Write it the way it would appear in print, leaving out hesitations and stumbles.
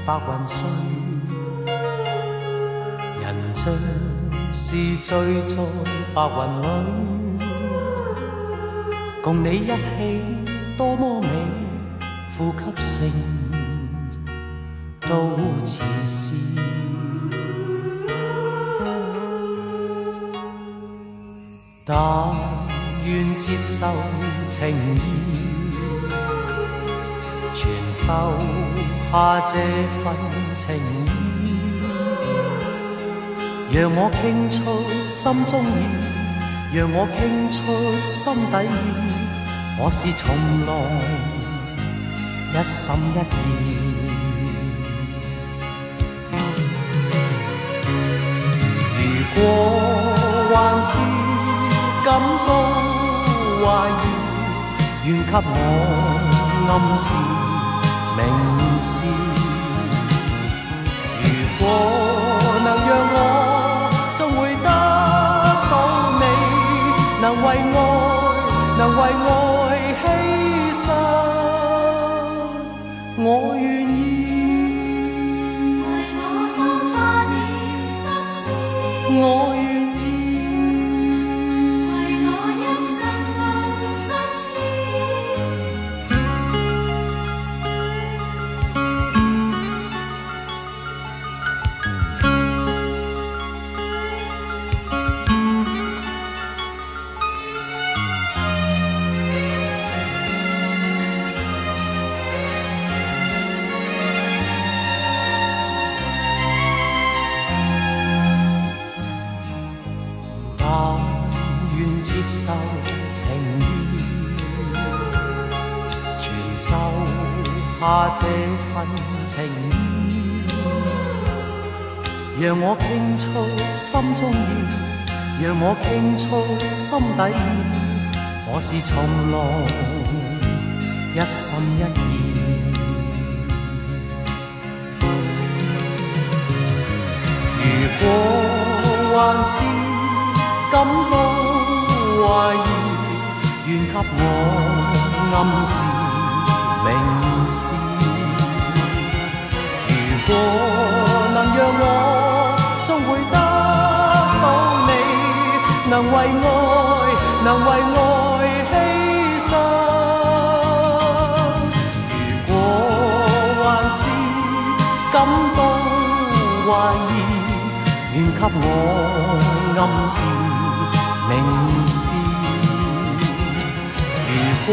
白雲碎，人像是醉在白雲裏，共你一起多麼美，呼吸聲都似詩。但願接受情意，傳授下這份情意，讓我傾出心中意，讓我傾出心底意，我是從來一心一意。如果還是感到懷疑，願給我暗示明示。如果能讓我終會得到你，能為愛犧牲，我願意。為我多花點心思，我願意。接受情意，傳授下這份情意，讓我傾出心中意，讓我傾出心底意，我是從來一心一意。如果還是感到懷疑，願給我暗示明示。如果能讓我終會得到你，能為愛犧牲。如果還是感到懷疑，願給我暗示明示。如果